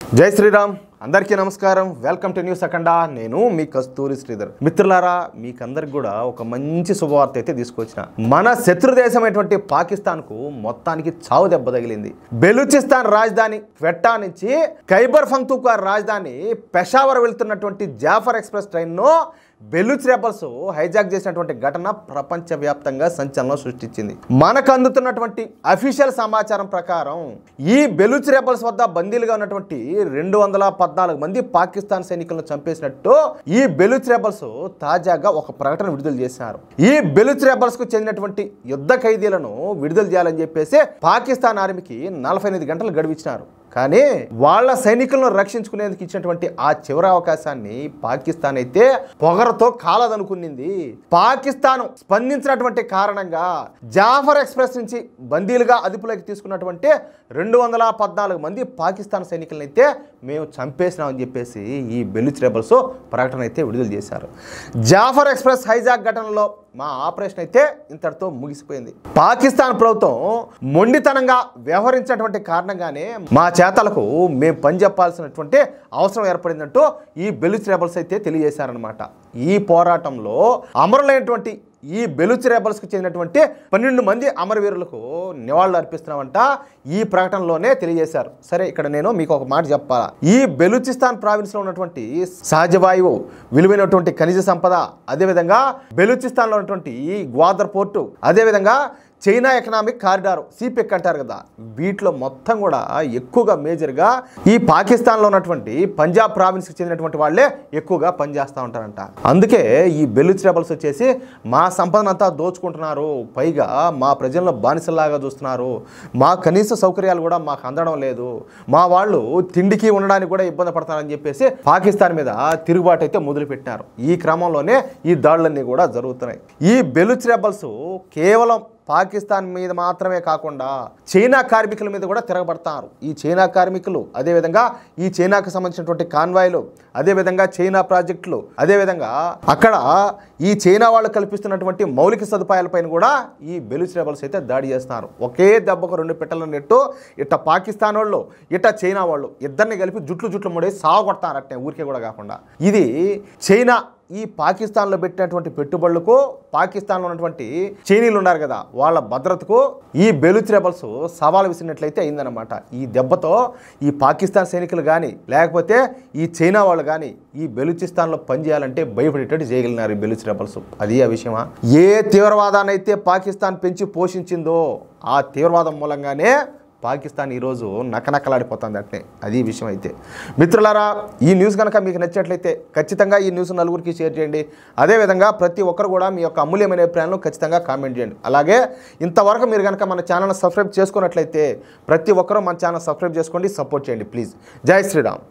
జై శ్రీరామ్ అందరికీ నమస్కారం వెల్కమ్ టు న్యూస్ అఖండ నేను మీ కస్తూరి శ్రీధర్ మిత్రులారా మీకందరికి కూడా ఒక మంచి శుభవార్త అయితే తీసుకొచ్చిన మన శత్రు దేశమైనటువంటి పాకిస్తాన్కు మొత్తానికి చావు దెబ్బ తగిలింది బెలూచిస్తాన్ రాజధాని క్వెట్టా నుంచి ఖైబర్ పఖ్తూన్ఖ్వా రాజధాని పెషావర్ వెళ్తున్నటువంటి జాఫర్ ఎక్స్ప్రెస్ ట్రైన్ను బెలూచ్ రెబల్స్ హైజాక్ చేసినటువంటి ఘటన ప్రపంచవ్యాప్తంగా సంచలనం సృష్టించింది మనకు అందుతున్నటువంటి అఫీషియల్ సమాచారం ప్రకారం ఈ బెలూచ్ రెబల్స్ వద్ద బందీలుగా ఉన్నటువంటి 214 మంది పాకిస్తాన్ సైనికులను చంపేసినట్టు ఈ బెలూచ్ రెబల్స్ తాజాగా ఒక ప్రకటన విడుదల చేశారు ఈ బెలూచ్ రెబల్స్ కు చెందినటువంటి యుద్ధ ఖైదీలను విడుదల చేయాలని చెప్పేసి పాకిస్తాన్ ఆర్మీకి 48 గంటలు గడువిచ్చినారు కానీ వాళ్ళ సైనికులను రక్షించుకునేందుకు ఇచ్చినటువంటి ఆ చివరి అవకాశాన్ని పాకిస్తాన్ అయితే పొగరతో కాలదనుకునింది పాకిస్తాన్ స్పందించినటువంటి కారణంగా జాఫర్ ఎక్స్ప్రెస్ నుంచి బందీలుగా అదుపులోకి తీసుకున్నటువంటి 214 మంది పాకిస్తాన్ సైనికులను అయితే మేము చంపేసినామని చెప్పేసి ఈ బెలూచ్ రెబల్స్ ప్రకటన అయితే విడుదల చేశారు జాఫర్ ఎక్స్ప్రెస్ హైజాక్ ఘటనలో మా ఆపరేషన్ అయితే ఇంతటితో ముగిసిపోయింది పాకిస్తాన్ ప్రభుత్వం మొండితనంగా వ్యవహరించినటువంటి కారణంగానే మా చేతలకు మేము పని చెప్పాల్సినటువంటి అవసరం ఏర్పడిందంటూ ఈ బెలూచ్ రెబల్స్ అయితే తెలియజేశారనమాట ఈ పోరాటంలో అమరులైనటువంటి ఈ బెలూచ్ రెబల్స్కి చెందినటువంటి 12 మంది అమరవీరులకు నివాళులు అర్పిస్తున్నామంట ఈ ప్రకటనలోనే తెలియజేశారు సరే ఇక్కడ నేను మీకు ఒక మాట చెప్పాలా ఈ బెలూచిస్తాన్ ప్రావిన్స్లో ఉన్నటువంటి సహజ వాయువు విలువైనటువంటి ఖనిజ సంపద అదేవిధంగా బెలూచిస్తాన్లో ఉన్నటువంటి గ్వాదర్ పోర్టు అదేవిధంగా చైనా ఎకనామిక్ కారిడార్ సిపెక్ అంటారు కదా వీటిలో మొత్తం కూడా ఎక్కువగా మేజర్గా ఈ పాకిస్తాన్లో ఉన్నటువంటి పంజాబ్ ప్రావిన్స్కి చెందినటువంటి వాళ్ళే ఎక్కువగా పనిచేస్తూ ఉంటారంట అందుకే ఈ బెలూచ్ రెబల్స్ వచ్చేసి మా సంపదనంతా దోచుకుంటున్నారు పైగా మా ప్రజలను బానిసల్లాగా చూస్తున్నారు మా కనీస సౌకర్యాలు కూడా మాకు అందడం లేదు మా వాళ్ళు తిండికి ఉండడానికి కూడా ఇబ్బంది పడతారని చెప్పేసి పాకిస్తాన్ మీద తిరుగుబాటు అయితే మొదలుపెట్టినారు ఈ క్రమంలోనే ఈ దాడులన్నీ కూడా జరుగుతున్నాయి ఈ బెలూచ్ రెబల్స్ కేవలం పాకిస్తాన్ మీద మాత్రమే కాకుండా చైనా కార్మికుల మీద కూడా తిరగబడతారు ఈ చైనా కార్మికులు అదేవిధంగా ఈ చైనాకు సంబంధించినటువంటి కాన్వాయ్లు అదేవిధంగా చైనా ప్రాజెక్టులు అదేవిధంగా అక్కడ ఈ చైనా వాళ్ళు కల్పిస్తున్నటువంటి మౌలిక సదుపాయాలపైన కూడా ఈ బెలూచ్ రెబల్స్ అయితే దాడి చేస్తున్నారు ఒకే దెబ్బకు 2 పెట్టెల నెట్టు ఇట్ట పాకిస్తాన్ వాళ్ళు ఇట్ట చైనా వాళ్ళు ఇద్దరిని కలిపి జుట్లు ముడేసి సావగొడతారు అట్టే ఊరికే కూడా కాకుండా ఇది చైనా ఈ పాకిస్తాన్లో పెట్టినటువంటి పెట్టుబడులకు పాకిస్తాన్లో ఉన్నటువంటి చైనీలు ఉన్నారు కదా వాళ్ళ భద్రతకు ఈ బెలూచ్ రెబల్స్ సవాల్ విసిరినట్లయితే అయిందనమాట ఈ దెబ్బతో ఈ పాకిస్తాన్ సైనికులు కానీ లేకపోతే ఈ చైనా వాళ్ళు కానీ ఈ బెలూచిస్తాన్లో పనిచేయాలంటే భయపడేటట్టు చేయగలిగినారు ఈ బెలూచ్ రెబల్స్ అది ఆ విషయమా ఏ తీవ్రవాదాన్ని అయితే పాకిస్తాన్ పెంచి పోషించిందో ఆ తీవ్రవాదం మూలంగానే పాకిస్తాన్ ఈరోజు నకనకలాడిపోతుంది అట్నే అది విషయం అయితే మిత్రులారా ఈ న్యూస్ కనుక మీకు నచ్చినట్లయితే ఖచ్చితంగా ఈ న్యూస్ నలుగురికి షేర్ చేయండి అదేవిధంగా ప్రతి ఒక్కరు కూడా మీ యొక్క అమూల్యమైన అభిప్రాయాలను ఖచ్చితంగా కామెంట్ చేయండి అలాగే ఇంతవరకు మీరు కనుక మన ఛానల్ని సబ్స్క్రైబ్ చేసుకున్నట్లయితే ప్రతి ఒక్కరూ మన ఛానల్ సబ్స్క్రైబ్ చేసుకోండి సపోర్ట్ చేయండి ప్లీజ్ జై శ్రీరామ్